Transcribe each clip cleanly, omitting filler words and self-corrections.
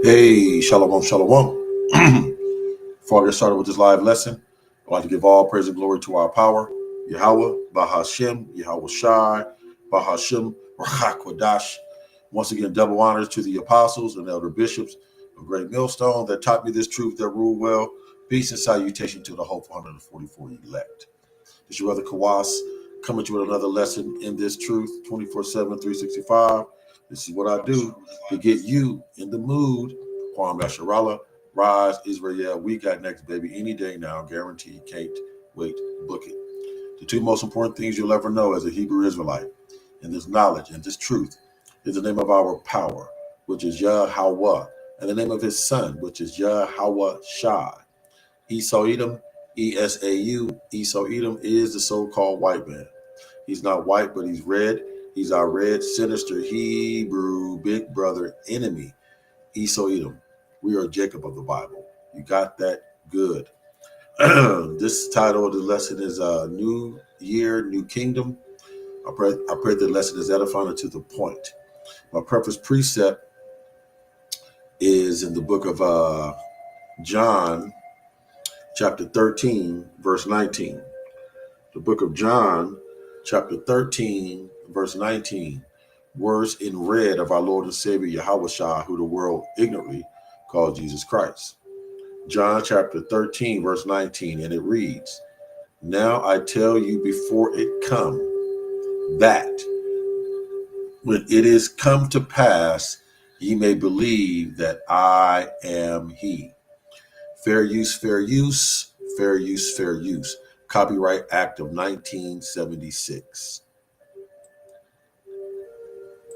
Hey, shalom, shalom. Before I get started with this live lesson, I'd like to give all praise and glory to our power, Yahweh, Bahashem, Yahweh Shai, Bahashem, Rachakwadash. Once again, double honors to the apostles and elder bishops of Great Millstone that taught me this truth that rule well. Peace and salutation to the hopeful 144 elect. This is your brother Kawas coming to you with another lesson in this truth, 24/7, 365. This is what I do to get you in the mood. Kwame Asharala, Rise, Israel, we got next, baby, any day now, guaranteed, can't wait, book it. The two most important things you'll ever know as a Hebrew Israelite, and this knowledge and this truth, is the name of our power, which is Yahweh, and the name of his son, which is Yahweh Shai. Esau Edom, E-S-A-U, Esau Edom is the so-called white man. He's not white, but he's red. He's our red, sinister Hebrew big brother enemy, Esau Edom. We are Jacob of the Bible. You got that? Good. This title of the lesson is New Year, New Kingdom. I pray the lesson is edifying and to the point. My preface precept is in the book of John, chapter 13, verse 19. The book of John, chapter 13, verse 19. Words in red of our Lord and Savior Yahweh Shai, who the world ignorantly called Jesus Christ. John chapter 13, verse 19, and it reads, "Now I tell you before it come, that when it is come to pass, ye may believe that I am he." Fair use, fair use, fair use, fair use. Copyright Act of 1976.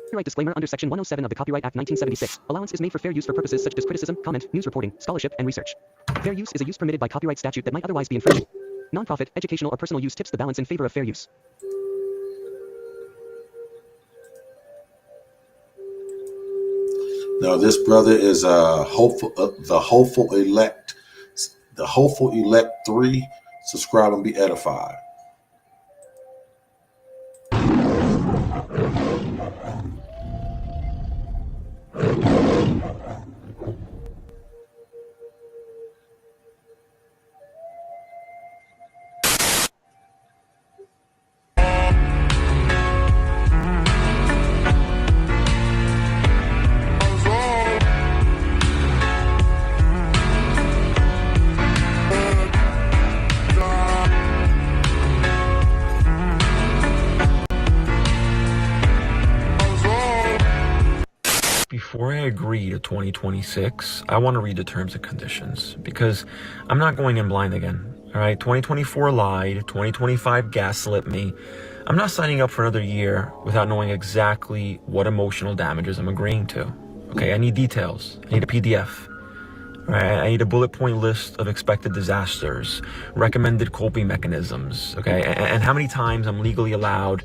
Copyright disclaimer under Section 107 of the Copyright Act 1976. Allowance is made for fair use for purposes such as criticism, comment, news reporting, scholarship, and research. Fair use is a use permitted by copyright statute that might otherwise be infringing. Nonprofit, educational, or personal use tips the balance in favor of fair use. Now, this brother is the hopeful elect 3. Subscribe and be edified. Before I agree to 2026, I want to read the terms and conditions because I'm not going in blind again. All right, 2024 lied, 2025 gaslit me. I'm not signing up for another year without knowing exactly what emotional damages I'm agreeing to. Okay, I need details. I need a PDF. All right, I need a bullet point list of expected disasters, recommended coping mechanisms, okay, and how many times I'm legally allowed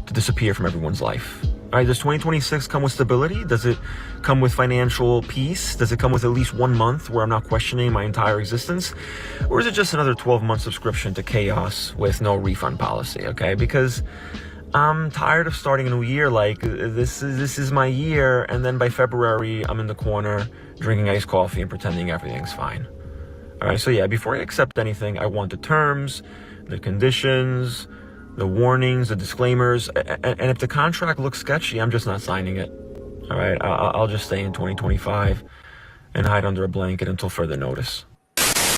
to disappear from everyone's life. All right, does 2026 come with stability? Does it come with financial peace? Does it come with at least 1 month where I'm not questioning my entire existence? Or is it just another 12-month subscription to chaos with no refund policy, okay? Because I'm tired of starting a new year like this is my year, and then by February, I'm in the corner drinking iced coffee and pretending everything's fine. All right, so yeah, before I accept anything, I want the terms, the conditions, the warnings, the disclaimers, and if the contract looks sketchy, I'm just not signing it. All right, I'll just stay in 2025 and hide under a blanket until further notice.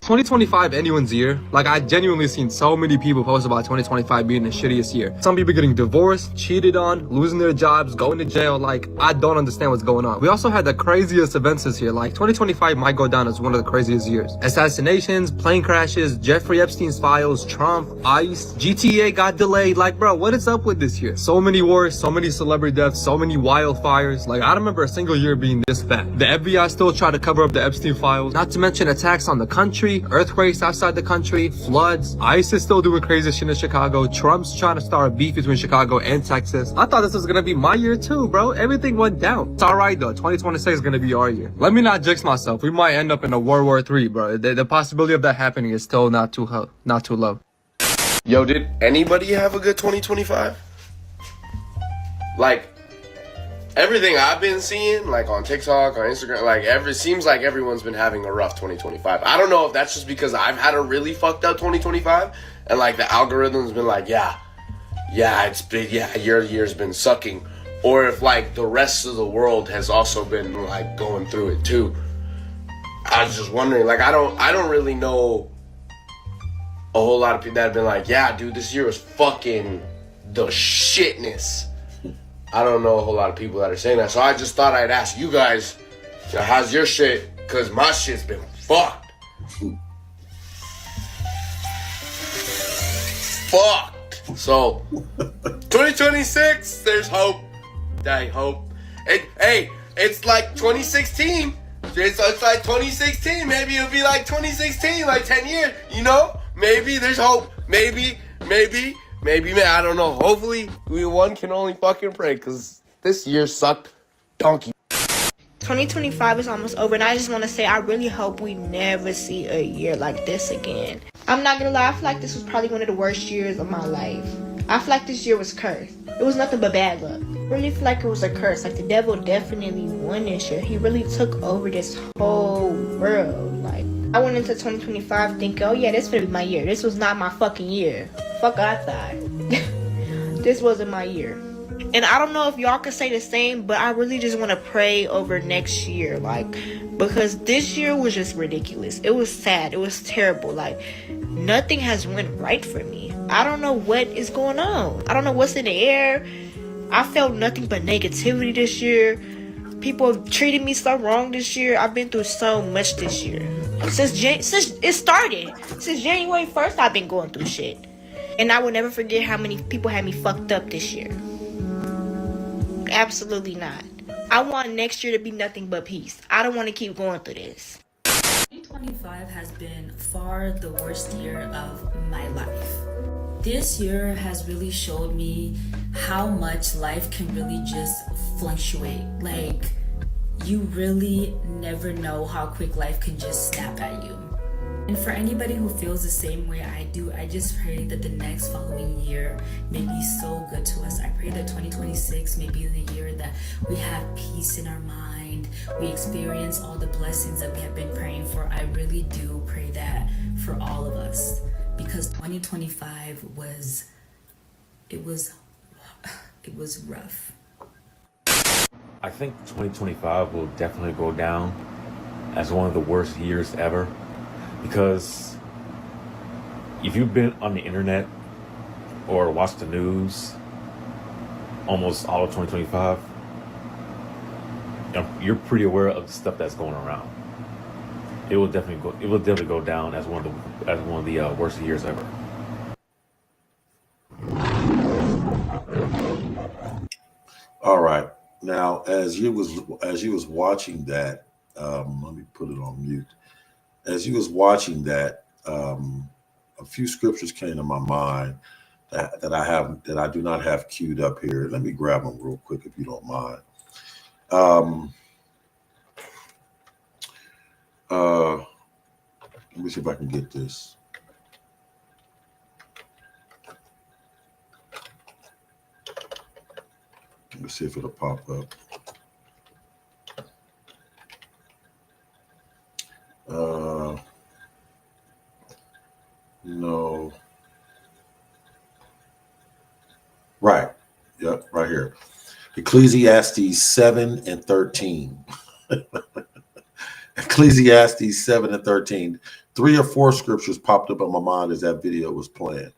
2025 anyone's year. Like, I genuinely seen so many people post about 2025 being the shittiest year. Some people getting divorced, cheated on, losing their jobs, going to jail. Like, I don't understand what's going on. We also had the craziest events this year. Like, 2025 might go down as one of the craziest years. Assassinations, plane crashes, Jeffrey Epstein's files, Trump, ICE, GTA got delayed. Like, bro, what is up with this year? So many wars, so many celebrity deaths, so many wildfires. Like, I don't remember a single year being this bad. The FBI still try to cover up the Epstein files. Not to mention attacks on the country, earthquakes outside the country, floods. ICE is still doing crazy shit in Chicago. Trump's trying to start a beef between Chicago and Texas. I thought this was gonna be my year too, bro. Everything went down. It's alright though. 2026 is gonna be our year. Let me not jinx myself. We might end up in a World War III, bro. The possibility of that happening is still not too low. Yo, did anybody have a good 2025? Like, everything I've been seeing, like on TikTok, on Instagram, like seems like everyone's been having a rough 2025. I don't know if that's just because I've had a really fucked up 2025, and like the algorithm's been like, yeah, it's been, your year's been sucking, or if like the rest of the world has also been like going through it too. I was just wondering, like I don't really know a whole lot of people that have been like, yeah, dude, this year was fucking the shitness. I don't know a whole lot of people that are saying that, so I just thought I'd ask you guys, how's your shit? Because my shit's been fucked. Fucked. So, 2026, there's hope. I hope. Hey, it's like 2016. It's like 2016. Maybe it'll be like 2016, like 10 years, you know? Maybe there's hope. Maybe, man, I don't know. Hopefully, one can only fucking pray, because this year sucked donkey. 2025 is almost over, and I just want to say I really hope we never see a year like this again. I'm not gonna lie, I feel like this was probably one of the worst years of my life. I feel like this year was cursed. It was nothing but bad luck. I really feel like it was a curse. Like, the devil definitely won this year. He really took over this whole world. Like, I went into 2025 thinking, oh yeah, this is gonna be my year. This was not my fucking year. Fuck I thought. This wasn't my year. And I don't know if y'all can say the same, but I really just want to pray over next year, like, because this year was just ridiculous. It was sad. It was terrible. Like, nothing has went right for me. I don't know what is going on. I don't know what's in the air. I felt nothing but negativity this year. People have treated me so wrong this year. I've been through so much this year. Since it started. Since January 1st, I've been going through shit. And I will never forget how many people had me fucked up this year. Absolutely not. I want next year to be nothing but peace. I don't want to keep going through this. 2025 has been far the worst year of my life. This year has really showed me how much life can really just fluctuate. Like, you really never know how quick life can just snap at you. And for anybody who feels the same way I do, I just pray that the next following year may be so good to us. I pray that 2026 may be the year that we have peace in our mind, we experience all the blessings that we have been praying for. I really do pray that for all of us, because 2025 was rough. I think 2025 will definitely go down as one of the worst years ever. Because if you've been on the internet or watched the news almost all of 2025, you're pretty aware of the stuff that's going around. It will definitely go down as one of the worst years ever. All right. Now, as you was watching that, let me put it on mute. As you was watching that, a few scriptures came to my mind that I do not have queued up here. Let me grab them real quick if you don't mind. Let me see if I can get this. Let me see if it'll pop up. No. Right. Yep, right here. Ecclesiastes 7 and 13. Ecclesiastes 7 and 13. 3 or 4 scriptures popped up in my mind as that video was playing.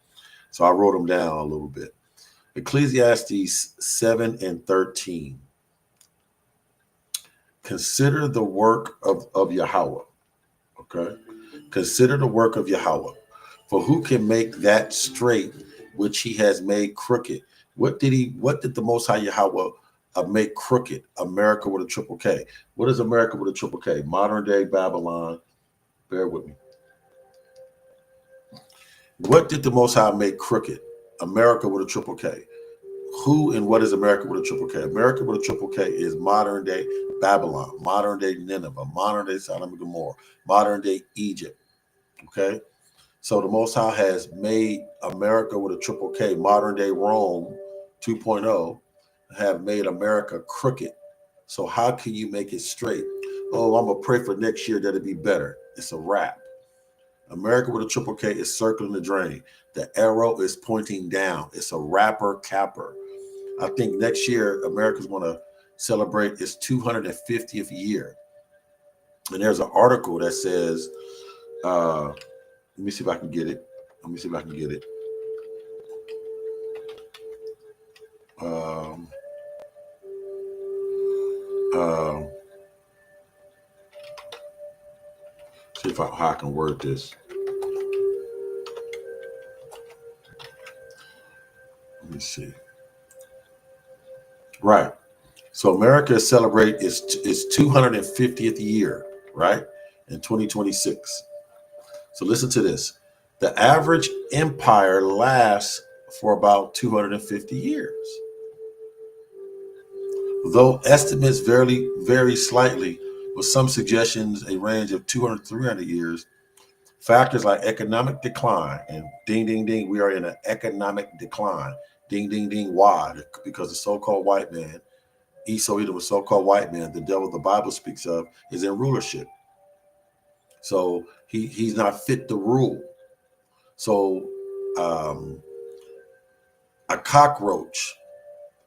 So I wrote them down a little bit. Ecclesiastes 7 and 13. Consider the work of Yahweh. Okay. Consider the work of Yahweh. For who can make that straight which he has made crooked? What did the Most High Yahweh make crooked? America with a triple K. What is America with a triple K? Modern day Babylon. Bear with me. What did the Most High make crooked? America with a triple K. Who and what is America with a triple K? America with a triple K is modern day Babylon, modern day Nineveh, modern day Sodom and Gomorrah, modern day Egypt. Okay. So the Most High has made America with a triple K, modern day Rome 2.0, have made America crooked. So how can you make it straight? Oh, I'm gonna pray for next year that it be better. It's a wrap. America with a triple K is circling the drain. The arrow is pointing down. It's a rapper capper. I think next year America's gonna celebrate its 250th year. And there's an article that says, let me see if I can get it. Let me see if I can get it. See if how I can word this. Let me see. Right. So America is celebrating its 250th year, right? In 2026. So listen to this. The average empire lasts for about 250 years. Though estimates vary slightly, with some suggestions a range of 200 to 300 years, factors like economic decline, and ding, ding, ding, we are in an economic decline. Ding, ding, ding, why? Because the so-called white man, Esau, Edom, the so-called white man, the devil the Bible speaks of, is in rulership. So he's not fit to rule. So a cockroach,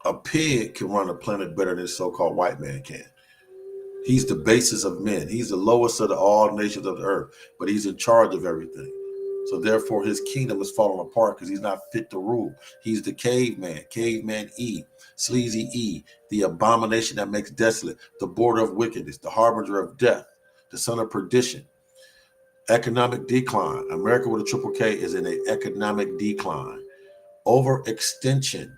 a pig can run a planet better than the so-called white man can. He's the basis of men. He's the lowest of all nations of the earth, but he's in charge of everything. So therefore his kingdom is falling apart because he's not fit to rule. He's the caveman E, sleazy E, the abomination that makes desolate, the border of wickedness, the harbinger of death, the son of perdition. Economic decline. America with a triple K is in an economic decline. Overextension.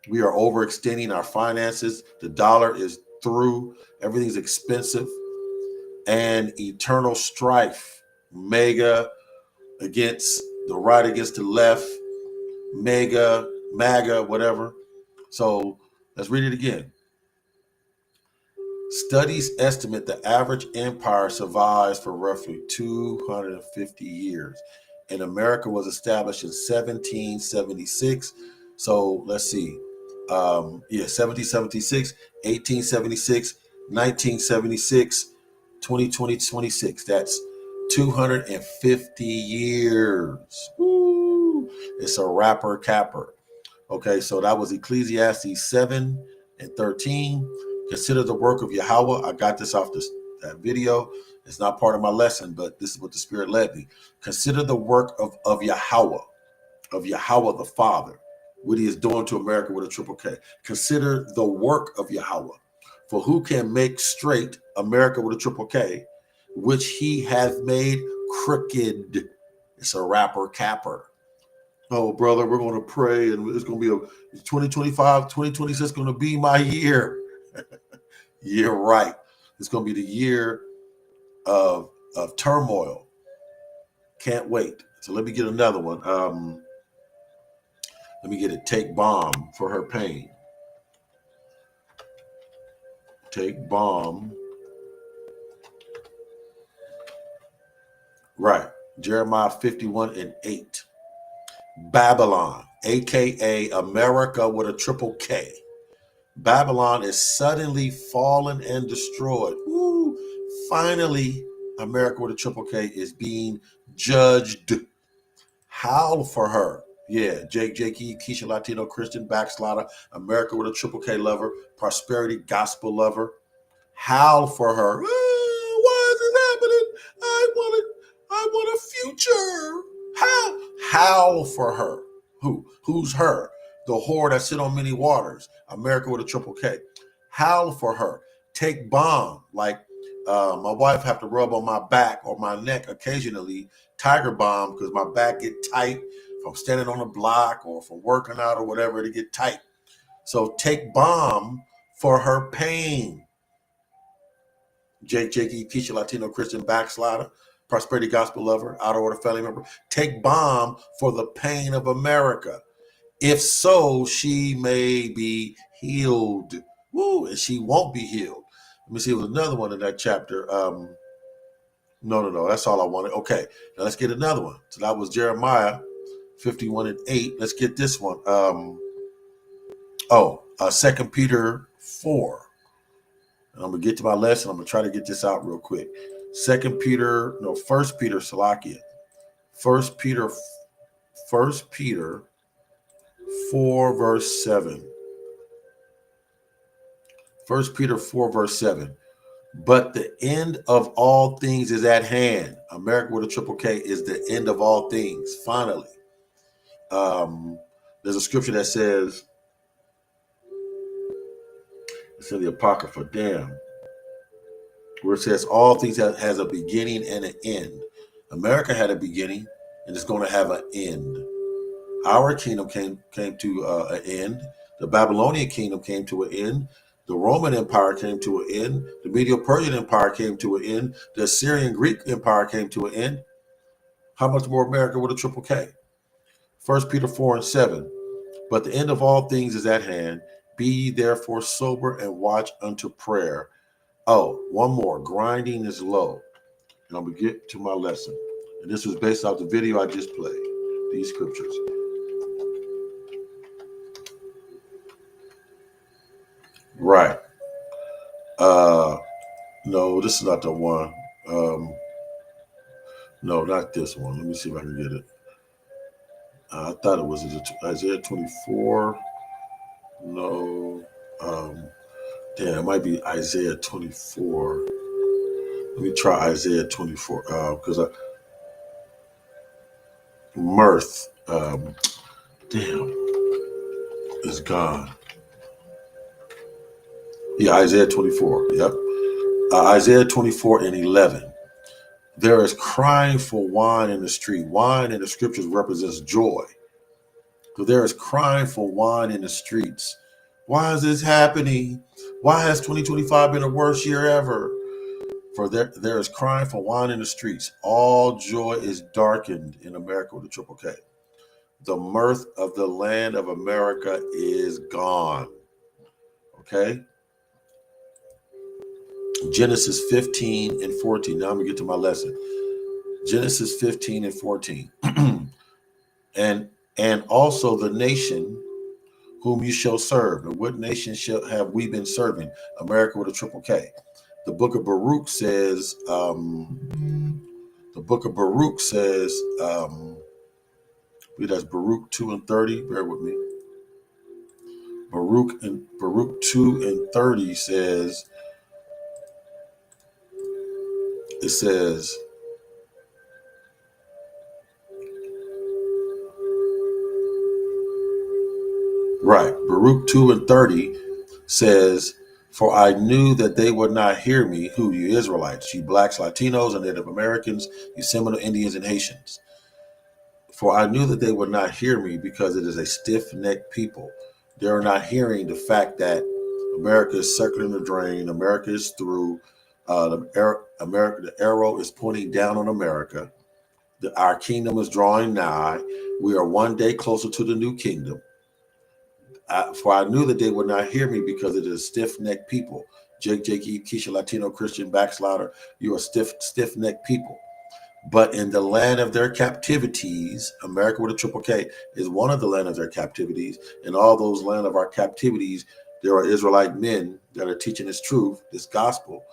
We are overextending our finances. The dollar is through. Everything's expensive. And eternal strife. MAGA against the right, against the left. MAGA, whatever. So let's read it again. Studies estimate the average empire survives for roughly 250 years. And America was established in 1776. So let's see. 1776, 1876, 1976, 2020, 26. That's 250 years. Woo. It's a rapper capper. Okay, so that was Ecclesiastes 7 and 13. Consider the work of Yahweh. I got this off that video. It's not part of my lesson, but this is what the Spirit led me. Consider the work of Yahweh the Father, what he is doing to America with a triple K. Consider the work of Yahweh. For who can make straight America with a triple K, which he hath made crooked? It's a rapper capper. Oh, brother, we're going to pray, and it's going to be 2025, 2026 is going to be my year. You're right. It's going to be the year of turmoil. Can't wait. So let me get another one. Let me get it. Take bomb for her pain. Take bomb. Right. Jeremiah 51 and 8. Babylon, aka America with a triple K. Babylon is suddenly fallen and destroyed. Woo. Finally, America with a triple K is being judged. Howl for her. Yeah, Jakey, Keisha Latino Christian backslider, America with a triple K lover, prosperity gospel lover. Howl for her. Why is this happening? I want a future. Howl for her. Who's her? The whore that sit on many waters. America with a triple K. Howl for her. Take bomb. Like my wife have to rub on my back or my neck occasionally. Tiger bomb because my back get tight from standing on a block or from working out or whatever to get tight. So take bomb for her pain. Jakey, Keisha Latino Christian backslider, prosperity gospel lover, out of order family member. Take bomb for the pain of America. If so, she may be healed. Woo, and she won't be healed. Let me see, there was another one in that chapter. No, that's all I wanted. Okay, now let's get another one. So that was Jeremiah 51 and 8. Let's get this one. 2 Peter 4. And I'm going to get to my lesson. I'm going to try to get this out real quick. 1 Peter, Salakia. 1 Peter 4, verse 7. 1 Peter 4, verse 7. But the end of all things is at hand. America with a triple K is the end of all things, finally. There's a scripture that says, it's in the Apocrypha, where it says all things has a beginning and an end. America had a beginning and it's going to have an end. Our kingdom came to an end. The Babylonian kingdom came to an end. The Roman Empire came to an end. The Medo-Persian Empire came to an end. The Assyrian Greek Empire came to an end. How much more America with a triple K? 1 Peter 4 and 7. But the end of all things is at hand. Be ye therefore sober and watch unto prayer. Oh, one more. Grinding is low. And I'm going to get to my lesson. And this was based off the video I just played. These scriptures. Right. No, this is not the one. No, not this one. Let me see if I can get it. I thought it was Isaiah 24. No. It might be Isaiah 24. Let me try Isaiah 24 because mirth, is gone. Yeah, Isaiah 24. Yep. Isaiah 24 and 11. There is crying for wine in the street. Wine in the scriptures represents joy. So there is crying for wine in the streets. Why is this happening? Why has 2025 been the worst year ever? For there is crying for wine in the streets. All joy is darkened in America with a triple K. The mirth of the land of America is gone. Okay? Genesis 15 and 14. Now I'm going to get to my lesson. Genesis 15 and 14. and also the nation whom you shall serve. And what nation have we been serving? America with a triple K. The book of Baruch says, that's Baruch 2 and 30. Bear with me. Baruch 2 and 30 says, it says, right, Baruch 2 and 30 says, for I knew that they would not hear me, who you Israelites, you blacks, Latinos, and Native Americans, you Seminole Indians and Haitians. For I knew that they would not hear me because it is a stiff-necked people. They're not hearing the fact that America is circling the drain. America is through. The arrow is pointing down on America. Our kingdom is drawing nigh. We are one day closer to the new kingdom. For I knew that they would not hear me because it is stiff-necked people. Jake, Keisha, Latino, Christian, backslider, you are stiff-necked people. But in the land of their captivities, America with a triple K is one of the land of their captivities. In all those land of our captivities, there are Israelite men that are teaching this truth, this gospel,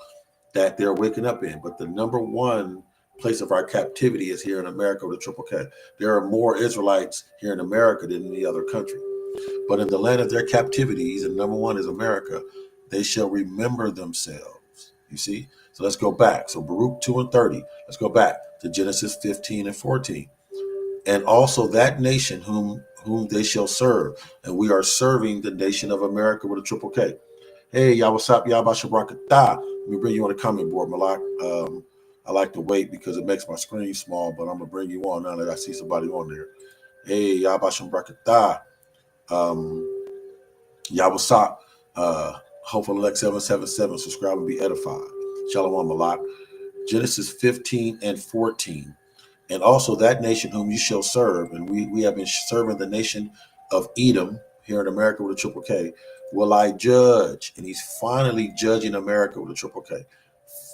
that they're waking up in. But the number one place of our captivity is here in America with a triple K. There are more Israelites here in America than any other country. But in the land of their captivities, and number one is America, they shall remember themselves. You see? So let's go back. So Baruch 2 and 30. Let's go back to Genesis 15 and 14. And also that nation whom they shall serve. And we are serving the nation of America with a triple K. Hey, y'all, what's up? Y'all, Bashabrakatah. Let me bring you on the comment board, Malak. I like to wait because it makes my screen small, but I'm going to bring you on now that I see somebody on there. Hey, y'all, Bashabrakatah. Y'all, what's up? Hopefully, Lex 777. Subscribe and be edified. Shalom, Malak. Genesis 15 and 14. And also that nation whom you shall serve. And we have been serving the nation of Edom here in America with a triple K. Will I judge? And he's finally judging America with a triple K.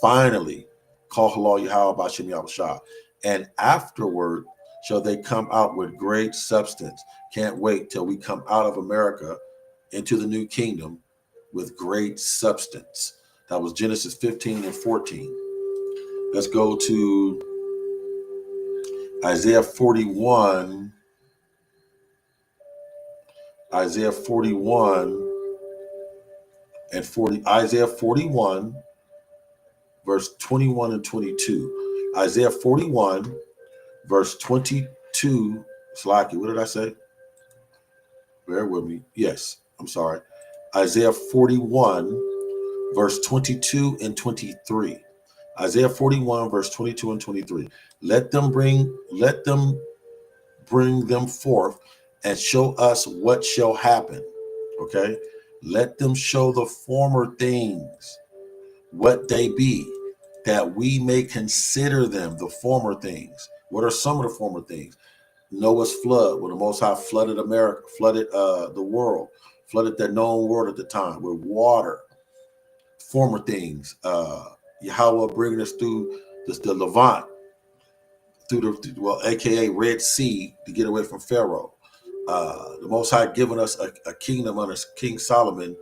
Finally, call halal Yahweh Bashem Yahushua. And afterward shall they come out with great substance. Can't wait till we come out of America into the new kingdom with great substance. That was Genesis 15 and 14. Let's go to Isaiah 41. Isaiah 41 and 40. Isaiah 41, verse 21 and 22. Isaiah 41, verse 22. Slacky, what did I say? Bear with me. Yes, I'm sorry. Isaiah 41, verse 22 and 23. Isaiah 41, verse 22 and 23. Let them bring them forth and show us what shall happen. Okay. Let them show the former things, what they be, that we may consider them, the former things. What are some of the former things? Noah's flood, when the Most High flooded America, flooded the world, flooded that known world at the time with water. Former things. Yahweh bringing us through the Levant, aka Red Sea, to get away from Pharaoh. The Most High giving us a kingdom under King Solomon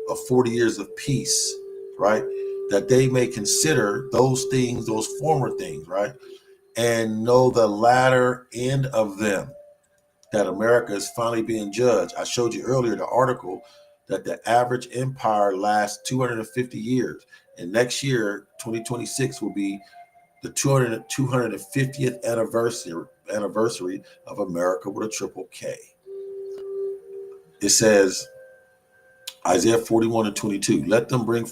of 40 years of peace, right? That they may consider those things, those former things, right? And know the latter end of them, that America is finally being judged. I showed you earlier the article that the average empire lasts 250 years. And next year, 2026, will be the 250th anniversary of America with a triple K. It says, Isaiah 41 and 22, let them bring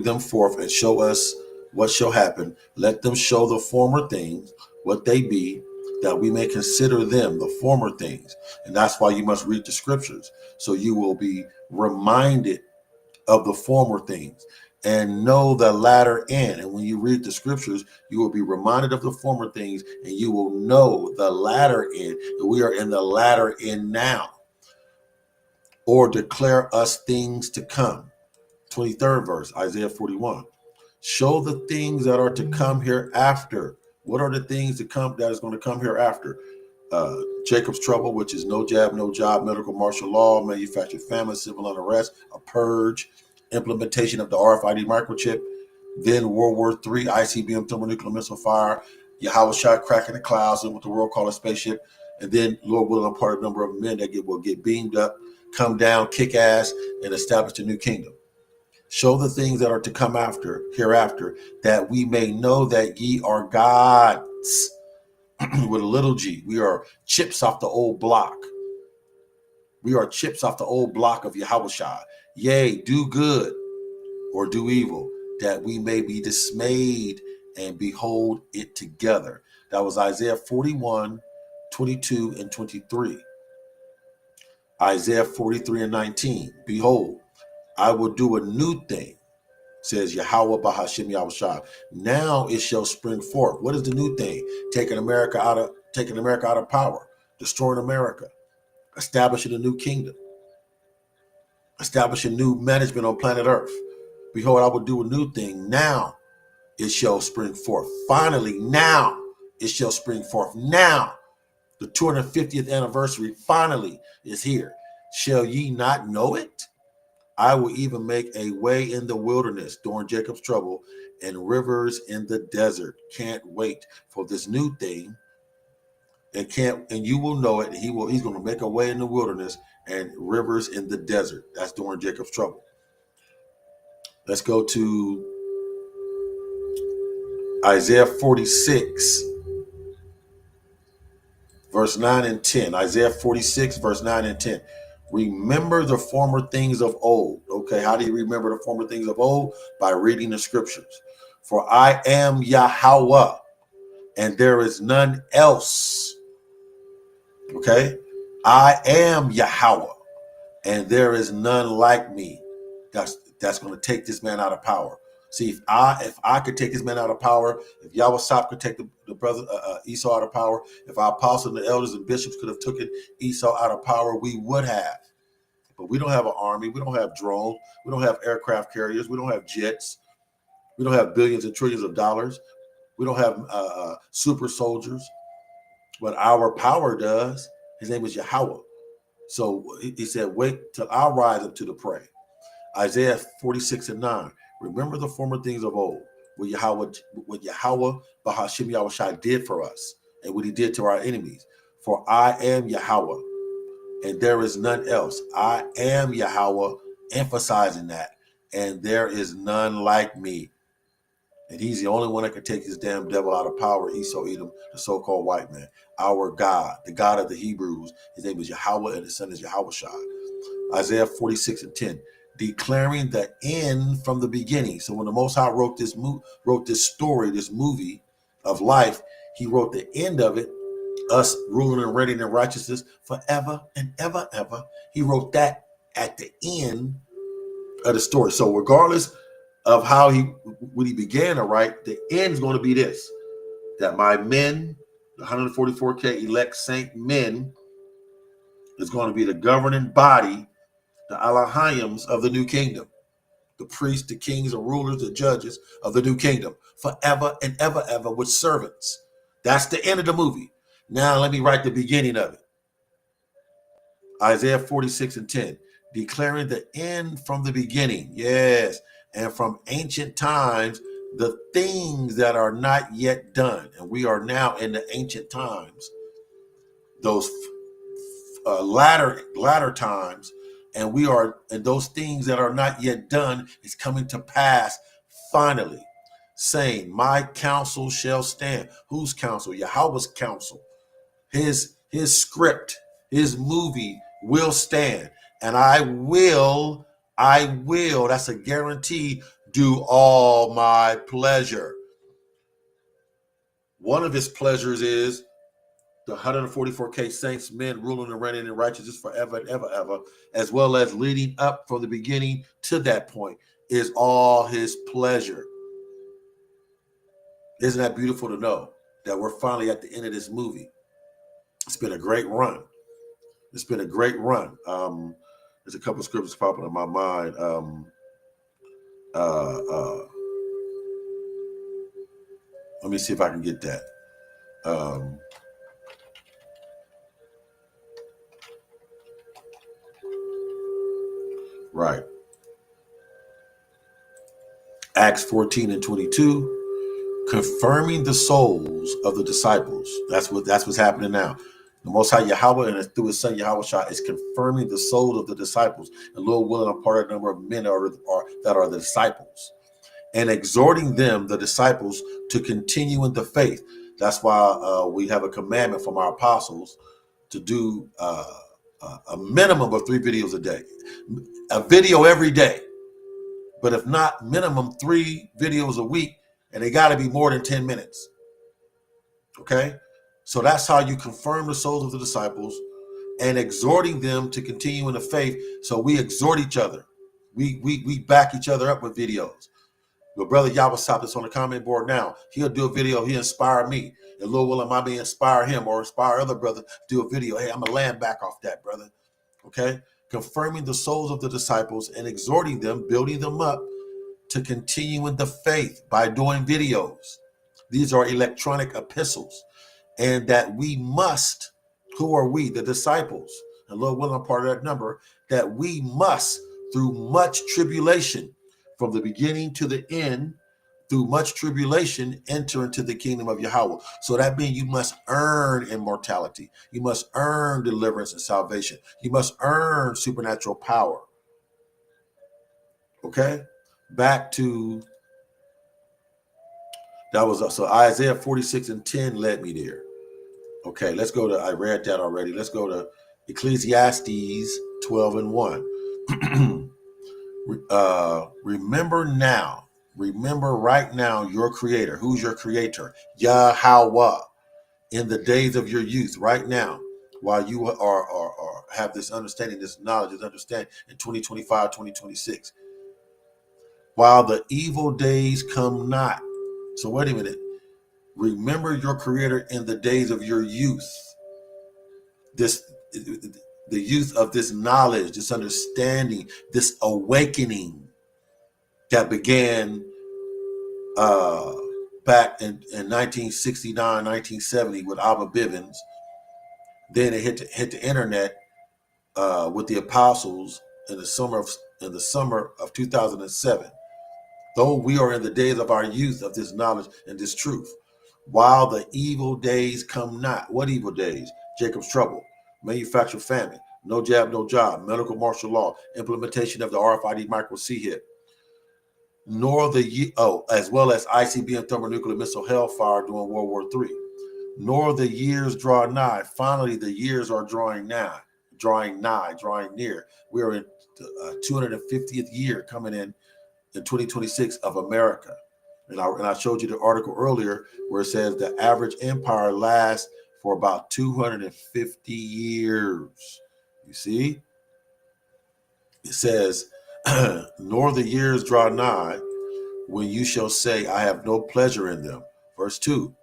them forth and show us what shall happen. Let them show the former things, what they be, that we may consider them, the former things. And that's why you must read the scriptures, so you will be reminded of the former things and know the latter end. And when you read the scriptures, you will be reminded of the former things, and you will know the latter end. We are in the latter end now. Or declare us things to come. 23rd verse, Isaiah 41. Show the things that are to come hereafter. What are the things that is going to come hereafter? Jacob's trouble, which is no jab, no job, medical martial law, manufactured famine, civil unrest, a purge, implementation of the RFID microchip, then World War III, ICBM thermonuclear missile fire, Yahweh shot cracking the clouds and what the world called a spaceship, and then Lord willing, a part of number of men that will get beamed up, come down, kick ass, and establish a new kingdom. Show the things that are to come hereafter, that we may know that ye are gods. With a little g. We are chips off the old block. We are chips off the old block of Yahushua. Yea, do good or do evil, that we may be dismayed and behold it together. That was Isaiah 41, 22 and 23. Isaiah 43 and 19. Behold, I will do a new thing, says Yahweh Bahashim Yahushua. Now it shall spring forth. What is the new thing? Taking America out of power, destroying America, establishing a new kingdom, establishing new management on planet Earth. Behold, I will do a new thing. Now it shall spring forth. Finally, now it shall spring forth. Now the 250th anniversary finally is here. Shall ye not know it? I will even make a way in the wilderness during Jacob's trouble and rivers in the desert. Can't wait for this new thing. And you will know it. He's going to make a way in the wilderness and rivers in the desert. That's during Jacob's trouble. Let's go to Isaiah 46, verse 9 and 10. Isaiah 46, verse 9 and 10. Remember the former things of old. Okay, how do you remember the former things of old? By reading the scriptures. For I am Yahweh, and there is none else. Okay, I am Yahweh, and there is none like me. That's going to take this man out of power. See, if I could take this man out of power, if Yahweh Sop could take the brother Esau out of power, if our apostles and the elders and bishops could have taken Esau out of power, we would have. But we don't have an army. We don't have drones. We don't have aircraft carriers. We don't have jets. We don't have billions and trillions of dollars. We don't have super soldiers. But our power does. His name is Yahweh. So he said, wait till I rise up to the prey. Isaiah 46:9. Remember the former things of old, what Yahweh Bahashim Yahushai did for us and what he did to our enemies. For I am Yahweh, and there is none else. I am Yahweh, emphasizing that. And there is none like me. And he's the only one that can take this damn devil out of power, Esau Edom, the so-called white man. Our God, the God of the Hebrews. His name is Yahweh, and his son is Yahushai. Isaiah 46:10. Declaring the end from the beginning. So when the Most High wrote this story, this movie of life, he wrote the end of it, us ruling and reigning in righteousness forever and ever, ever. He wrote that at the end of the story. So regardless of how when he began to write, the end is going to be this: that my men, the 144K elect saint men, is going to be the governing body, the Alahims of the new kingdom, the priests, the kings, the rulers, the judges of the new kingdom, forever and ever, ever, with servants. That's the end of the movie. Now let me write the beginning of it. Isaiah 46:10, declaring the end from the beginning. Yes, and from ancient times, the things that are not yet done. And we are now in the ancient times, those latter times, and we are, and those things that are not yet done is coming to pass finally, saying, my counsel shall stand. Whose counsel? Yahweh's counsel. His script, his movie will stand. And I will, that's a guarantee, do all my pleasure. One of his pleasures is the 144K saints, men ruling and reigning in righteousness forever and ever, ever, as well as leading up from the beginning to that point, is all his pleasure. Isn't that beautiful to know that we're finally at the end of this movie? It's been a great run. It's been a great run. There's a couple of scriptures popping in my mind. Let me see if I can get that. Right. Acts 14:22, confirming the souls of the disciples. That's what's happening now. The Most High Yahweh, and through his son Yahushua, is confirming the souls of the disciples. And Lord willing, I'm part of the number of men that are the disciples, and exhorting them, the disciples, to continue in the faith. That's why we have a commandment from our apostles to do a minimum of 3 videos a day, a video every day. But if not, minimum 3 videos a week, and they got to be more than 10 minutes. Okay? So that's how you confirm the souls of the disciples, and exhorting them to continue in the faith. So we exhort each other. We back each other up with videos. Your brother Yawasop that's on the comment board now, he'll do a video. He'll inspire me. And Lord willing, I may inspire him or inspire other brother to do a video. Hey, I'm going to land back off that, brother. Okay? Confirming the souls of the disciples and exhorting them, building them up to continue in the faith by doing videos. These are electronic epistles. And that we must, who are we? The disciples. And Lord willing, I'm part of that number, that we must, through much tribulation, from the beginning to the end, through much tribulation, enter into the kingdom of Yahweh. So that means you must earn immortality. You must earn deliverance and salvation. You must earn supernatural power. Okay? Back to, that was, so Isaiah 46:10 led me there. Okay, let's go to, I read that already. Let's go to Ecclesiastes 12:1. Remember right now your creator. Who's your creator? Yahweh. In the days of your youth, right now, while you are have this understanding, this knowledge, this understanding in 2025, 2026. While the evil days come not. So wait a minute. Remember your creator in the days of your youth. The youth of this knowledge, this understanding, this awakening that began back in 1969, 1970 with Abba Bivens. Then it hit the internet with the apostles in the summer of 2007. Though we are in the days of our youth of this knowledge and this truth, while the evil days come not. What evil days? Jacob's trouble, manufactured famine, no jab, no job, medical martial law, implementation of the RFID micro C hit, nor as well as ICBM thermonuclear missile hellfire during World War III. Nor the years draw nigh. Finally, the years are drawing near. We are in the 250th year coming in 2026 of America. And I showed you the article earlier where it says the average empire lasts for about 250 years. You see? It says, nor the years draw nigh when you shall say, I have no pleasure in them. Verse 2,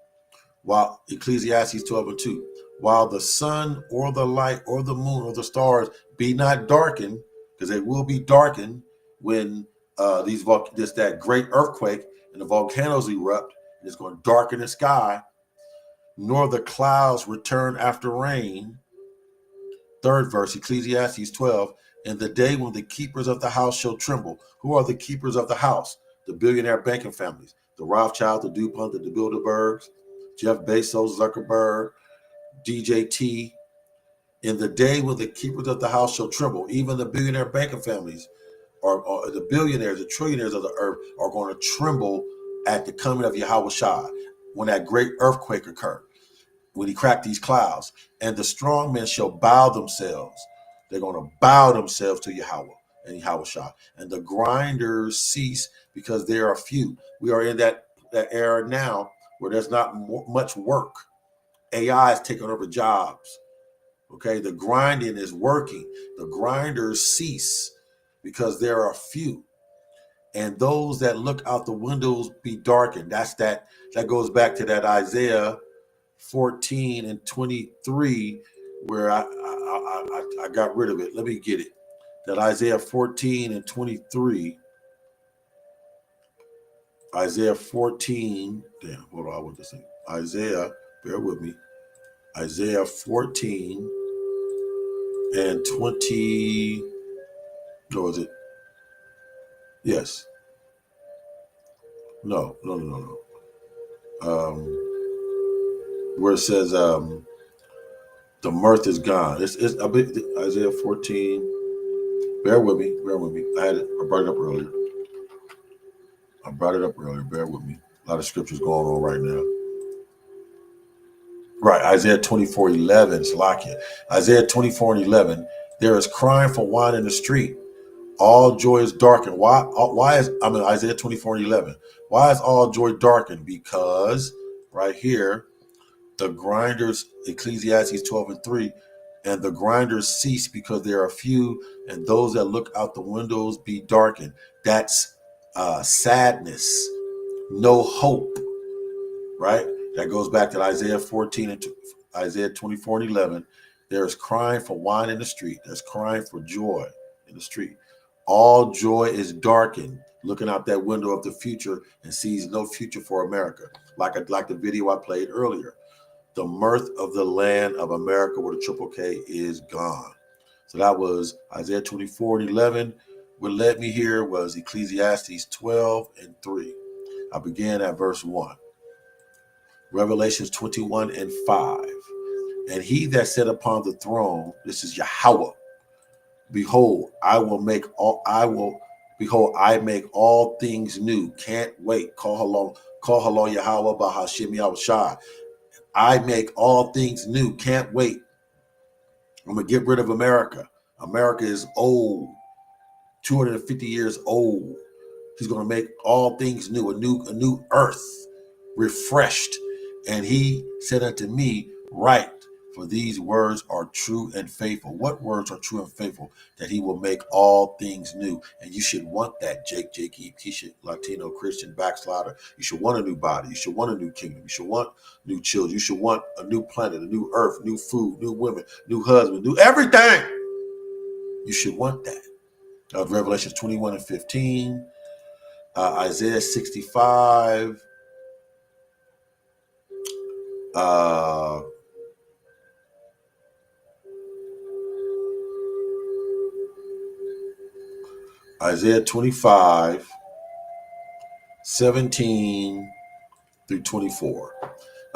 while Ecclesiastes 12:2, while the sun or the light or the moon or the stars be not darkened, because they will be darkened when that great earthquake and the volcanoes erupt, and it's going to darken the sky, nor the clouds return after rain. Third verse, Ecclesiastes 12, in the day when the keepers of the house shall tremble. Who are the keepers of the house? The billionaire banking families, the Rothschild, the DuPont, the Bilderbergs, Jeff Bezos, Zuckerberg, DJT. In the day when the keepers of the house shall tremble, even the billionaire banking families, or the billionaires, the trillionaires of the earth are going to tremble at the coming of Yahweh Shah when that great earthquake occurred, when he cracked these clouds. And the strong men shall bow themselves. They're going to bow themselves to Yahweh and Yahweh Shah. And the grinders cease because there are few. We are in that era now where there's not much work. AI is taking over jobs. Okay, the grinding is working. The grinders cease because there are few. And those that look out the windows be darkened. That goes back to that Isaiah 14:23, where I got rid of it. Let me get it. That Isaiah 14:23. Isaiah 14. Damn, hold on, I want to say Isaiah. Bear with me. Isaiah 14:20. No, is it? Yes. No. Where it says the mirth is gone. It's a bit Isaiah 14. Bear with me. I brought it up earlier. Bear with me. A lot of scriptures going on right now. Right, Isaiah 24:11. Salakia. Isaiah 24:11. There is crying for wine in the street. All joy is darkened. Why is Isaiah 24:11. Why is all joy darkened? Because right here, the grinders, Ecclesiastes 12:3, and the grinders cease because there are few, and those that look out the windows be darkened. That's sadness, no hope, right? That goes back to Isaiah 14 and Isaiah 24:11. There's crying for wine in the street. There's crying for joy in the street. All joy is darkened, looking out that window of the future and sees no future for America. Like the video I played earlier. The mirth of the land of America with a triple K is gone. So that was Isaiah 24:11. What led me here was Ecclesiastes 12:3. I began at verse 1. Revelations 21:5. And he that sat upon the throne, this is Yahweh. Behold, I make all things new. Can't wait. Call hello Yahweh Bahashim Yahushai. I make all things new. Can't wait. I'm gonna get rid of America. America is old, 250 years old. He's gonna make all things new, a new earth, refreshed. And he said unto me, write, for these words are true and faithful. What words are true and faithful? That he will make all things new. And you should want that, Jake, Keisha, Latino, Christian, backslider. You should want a new body. You should want a new kingdom. You should want new children. You should want a new planet, a new earth, new food, new women, new husband, new everything. You should want that. Revelations 21:15, Isaiah 65, Isaiah 25, 17 through 24.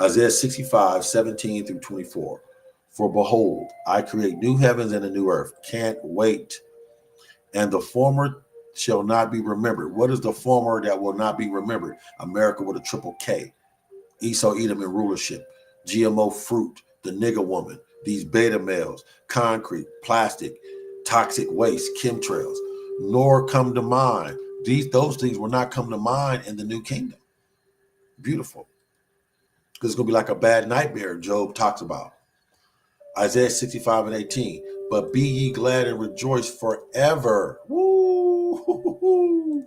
Isaiah 65, 17 through 24. For behold, I create new heavens and a new earth. Can't wait. And the former shall not be remembered. What is the former that will not be remembered? America with a triple K. Esau, Edom, and rulership. GMO fruit, the nigger woman, these beta males, concrete, plastic, toxic waste, chemtrails, nor come to mind. Those things will not come to mind in the new kingdom. Beautiful. Because it's going to be like a bad nightmare, Job talks about. Isaiah 65 and 18. But be ye glad and rejoice forever. Woo!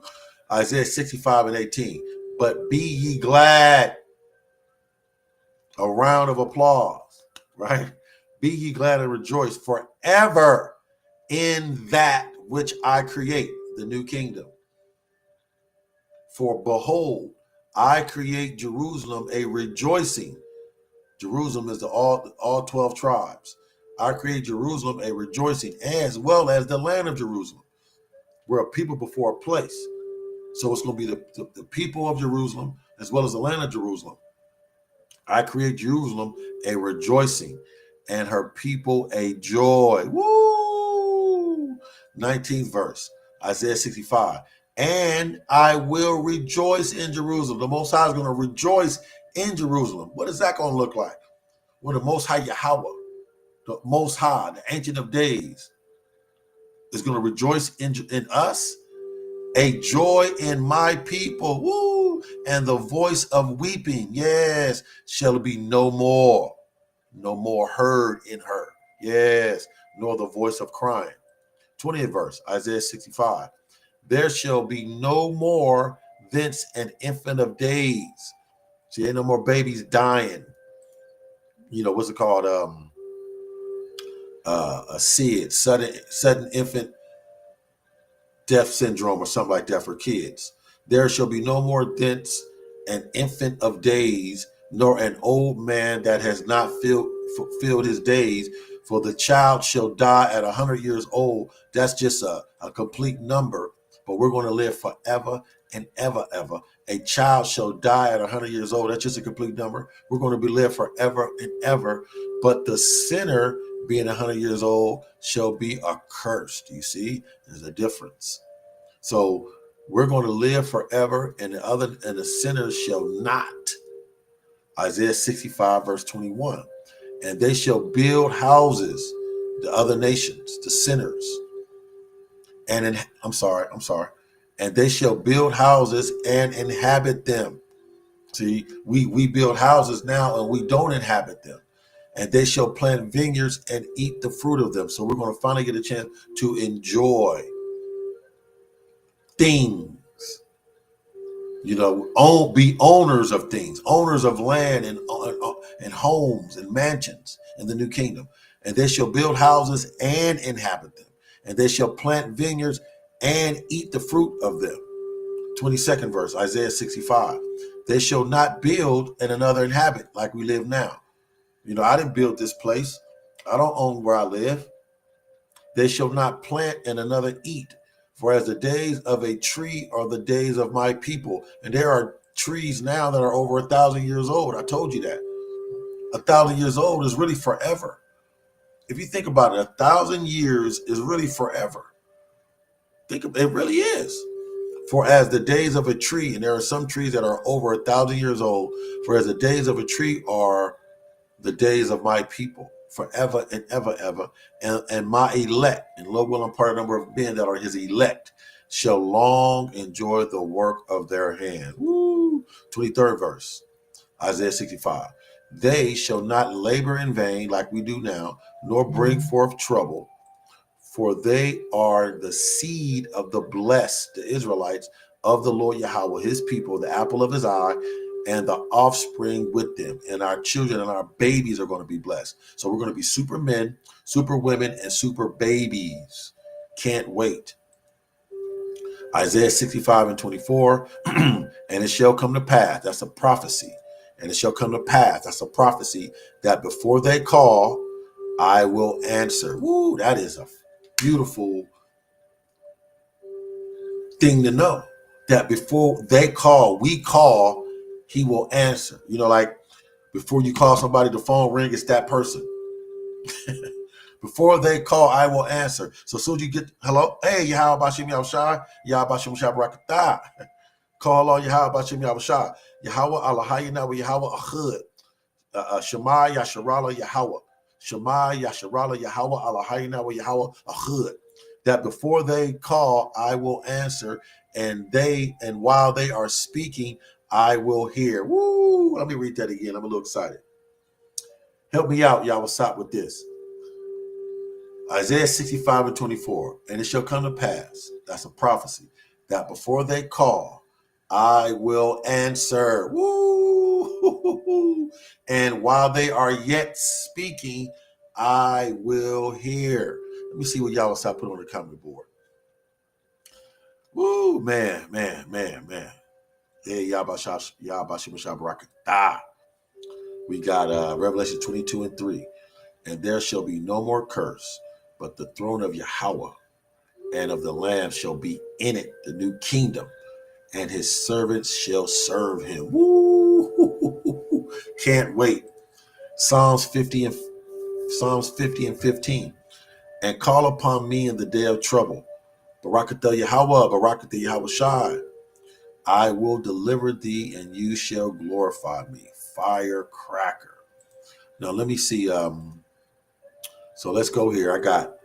Isaiah 65 and 18. But be ye glad. A round of applause, right? Be ye glad and rejoice forever in that which I create, the new kingdom. For behold, I create Jerusalem a rejoicing. Jerusalem is all 12 tribes. I create Jerusalem a rejoicing, as well as the land of Jerusalem. We're a people before a place. So it's going to be the people of Jerusalem, as well as the land of Jerusalem. I create Jerusalem a rejoicing, and her people a joy. Woo! 19th verse, Isaiah 65. And I will rejoice in Jerusalem. The Most High is going to rejoice in Jerusalem. What is that going to look like? When the Most High Yahweh, the Most High, the Ancient of Days, is going to rejoice in us. A joy in my people. Woo! And the voice of weeping, yes, shall be no more. No more heard in her. Yes, nor the voice of crying. 20th verse, Isaiah 65. There shall be no more thence an infant of days. See, ain't no more babies dying. You know, what's it called? A SID, sudden infant death syndrome or something like that for kids. There shall be no more thence an infant of days, nor an old man that has not fulfilled his days, for the child shall die at 100 years old. That's just a complete number, but we're going to live forever and ever. A child shall die at 100 years old. That's just a complete number. We're going to be live forever and ever, but the sinner being 100 years old shall be accursed. You see, there's a difference. So we're going to live forever, and the sinners shall not. Isaiah 65 verse 21. And they shall build houses, the other nations, the sinners. And and they shall build houses and inhabit them. See, we build houses now and we don't inhabit them. And they shall plant vineyards and eat the fruit of them. So we're going to finally get a chance to enjoy things. You know, be owners of things, owners of land and homes and mansions in the new kingdom. And they shall build houses and inhabit them. And they shall plant vineyards and eat the fruit of them. 22nd verse, Isaiah 65. They shall not build and another inhabit like we live now. You know, I didn't build this place. I don't own where I live. They shall not plant and another eat. For as the days of a tree are the days of my people. And there are trees now that are over 1,000 years old. I told you that. 1,000 years old is really forever. If you think about it, 1,000 years is really forever. It really is. For as the days of a tree, and there are some trees that are over 1,000 years old, for as the days of a tree are the days of my people, forever and ever. And my elect, and Lord will impart a number of men that are his elect, shall long enjoy the work of their hand. Woo! 23rd verse, Isaiah 65. They shall not labor in vain like we do now, nor bring forth trouble. For they are the seed of the blessed, the Israelites, of the Lord Yahweh, his people, the apple of his eye, and the offspring with them. And our children and our babies are going to be blessed. So we're going to be super men, super women, and super babies. Can't wait. Isaiah 65 and 24. And it shall come to pass. That's a prophecy. And it shall come to pass. That's a prophecy that before they call, I will answer. Woo, that is a beautiful thing to know, that before they call, we call, he will answer. You know, like before you call somebody, the phone ring, it's that person. Before they call, I will answer. So soon as you get, hello, hey, Yahweh Bashim Yahushai, Yahweh Bashim Shabrakatah. Call on Yahweh Bashim Yahushai, Yahweh Allahayina with Yahweh Ahud, Shema Yasharala Yahweh, Shema Yasharala Yahweh Allahayina with Yahweh Ahud. That before they call, I will answer, and while they are speaking, I will hear. Woo! Let me read that again. I'm a little excited. Help me out, Yahweh Sop, with this. Isaiah 65:24. And it shall come to pass, that's a prophecy, that before they call, I will answer. Woo! And while they are yet speaking, I will hear. Let me see what Yahweh Sop put on the comment board. Woo, man. Yeah, we got Revelation 22:3. And there shall be no more curse, but the throne of Yahweh and of the Lamb shall be in it, the new kingdom, and his servants shall serve him. Woo! Can't wait. Psalms 50 and 15. And call upon me in the day of trouble. Barakatah Yahweh, Barakatah Yahweh Shai. I will deliver thee, and you shall glorify me. Firecracker. Now let me see. So let's go here. I got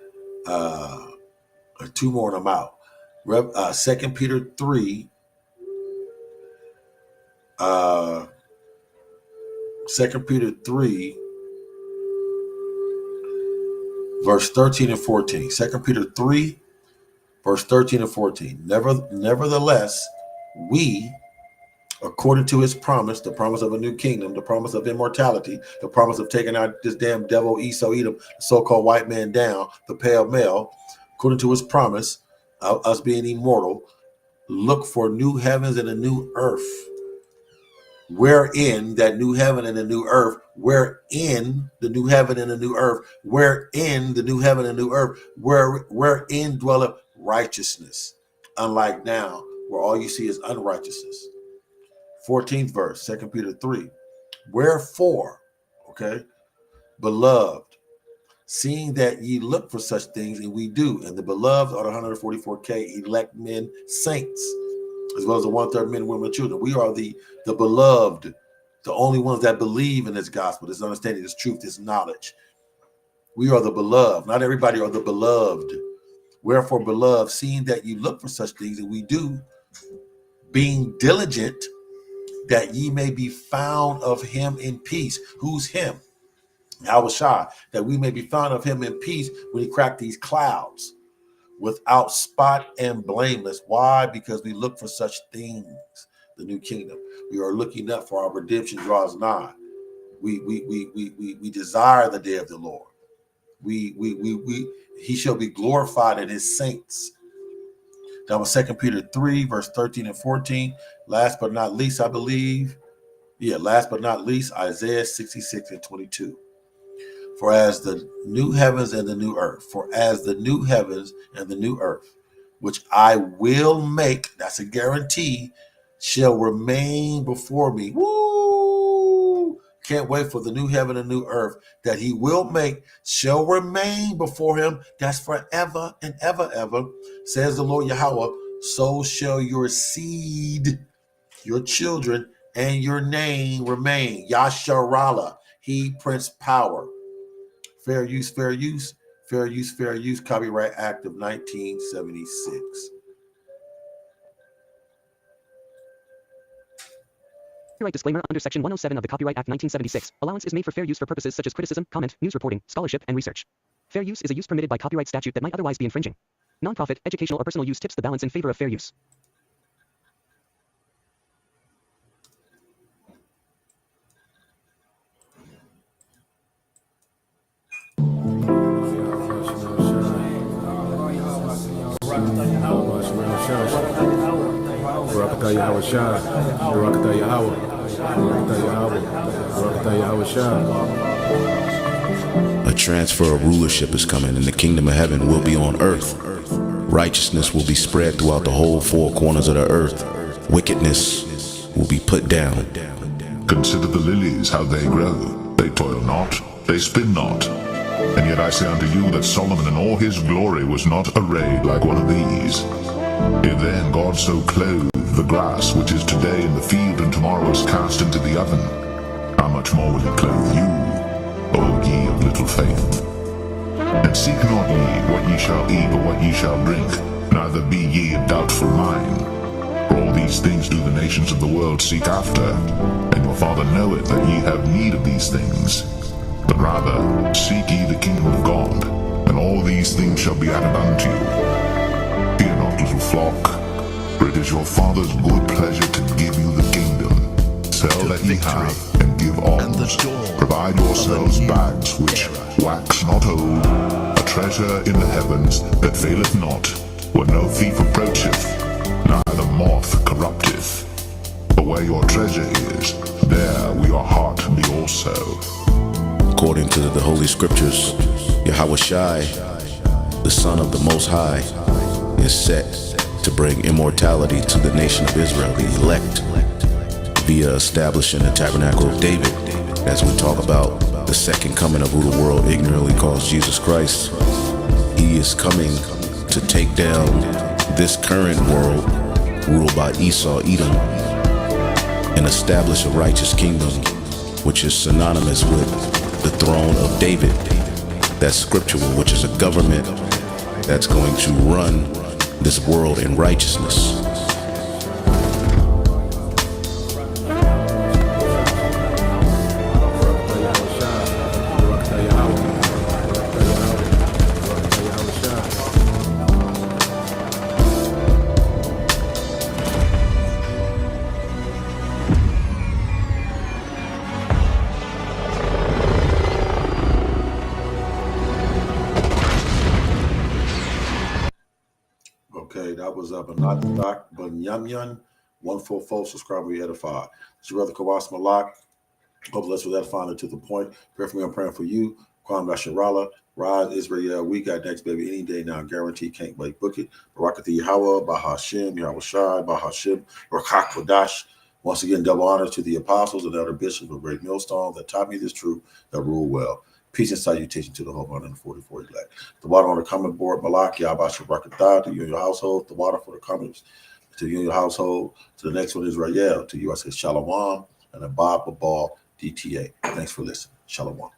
two more and I'm out. 2 Peter 3. 2 Peter 3. Verse 13 and 14. 2 Peter 3, verse 13 and 14. Nevertheless, we, according to his promise, the promise of a new kingdom, the promise of immortality, the promise of taking out this damn devil Esau Edom, the so-called white man down, the pale male, according to his promise of us being immortal, look for new heavens and a new earth. Wherein that new heaven and the new earth, wherein the new heaven and the new earth, wherein the new heaven and new earth, wherein dwelleth righteousness. Unlike now, where all you see is unrighteousness. 14th verse, 2 Peter 3. Wherefore, okay, beloved, seeing that ye look for such things, and we do, and the beloved are the 144K elect men, saints, as well as the 1/3 men, women, and children. We are the beloved, the only ones that believe in this gospel, this understanding, this truth, this knowledge. We are the beloved. Not everybody are the beloved. Wherefore, beloved, seeing that you look for such things, and we do, being diligent, that ye may be found of him in peace. Who's him? Yahushua, that we may be found of him in peace when he cracked these clouds, without spot and blameless. Why? Because we look for such things, the new kingdom. We are looking up for our redemption draws nigh. We desire the day of the Lord. He shall be glorified in his saints. That was 2 Peter 3, verse 13 and 14. Last but not least, I believe. Last but not least, Isaiah 66 and 22. For as the new heavens and the new earth, which I will make, that's a guarantee, shall remain before me. Woo! Can't wait for the new heaven and new earth that he will make, shall remain before him. That's forever and ever, ever, says the Lord Yahweh. So shall your seed, your children, and your name remain. Yasharala, he Prince Power. Fair use, fair use, fair use, fair use. Copyright Act of 1976. Copyright disclaimer under Section 107 of the Copyright Act 1976. Allowance is made for fair use for purposes such as criticism, comment, news reporting, scholarship, and research. Fair use is a use permitted by copyright statute that might otherwise be infringing. Nonprofit, educational, or personal use tips the balance in favor of fair use. Barakatah Yahweh Shai, Barakatah Yahweh, Barakatah Yahweh, Barakatah Yahweh Shai. A transfer of rulership is coming, and the kingdom of heaven will be on earth. Righteousness will be spread throughout the whole four corners of the earth. Wickedness will be put down. Consider the lilies, how they grow. They toil not, they spin not. And yet I say unto you that Solomon in all his glory was not arrayed like one of these. If then God so clothe the grass which is today in the field and tomorrow is cast into the oven, how much more will he clothe you, O ye of little faith? And seek not ye what ye shall eat or what ye shall drink, neither be ye in doubtful mind. For all these things do the nations of the world seek after, and your Father knoweth that ye have need of these things. But rather seek ye the kingdom of God, and all these things shall be added unto you. Fear not, little flock, for it is your Father's good pleasure to give you the kingdom. Sell that ye have, and give alms. Provide yourselves bags which wax not old, a treasure in the heavens that faileth not, where no thief approacheth, neither moth corrupteth. For where your treasure is, there will your heart be also. According to the Holy Scriptures, Yahweh Shai, the Son of the Most High, is set to bring immortality to the nation of Israel, the elect, via establishing the tabernacle of David. As we talk about the second coming of who the world ignorantly calls Jesus Christ, he is coming to take down this current world ruled by Esau, Edom, and establish a righteous kingdom which is synonymous with the throne of David. That's scriptural, which is a government that's going to run this world in righteousness. Okay, that was Banadak Banyamyan, 144 subscriber. We had a 5. It's your brother Kawas Malak. Hope that's with that final to the point. Pray for me. I'm praying for you. Kwame Basharala, Rise Israel. We got next, baby, any day now. Guarantee. Can't wait. Book it. Barakati Yahweh, Bahashim, Yahweh Shai, Bahashim, Rakak Wadash. Once again, double honor to the apostles and elder bishops of Great Millstone that taught me this truth, that rule well. Peace and salutation to the whole 144 elect. The water on the comment board, Malak, Yabasha Brakatah, to you and your household. The water for the comments to you and your household. To the next one, Israel. To you, I say Shalom and a Bob Babal DTA. Thanks for listening. Shalom.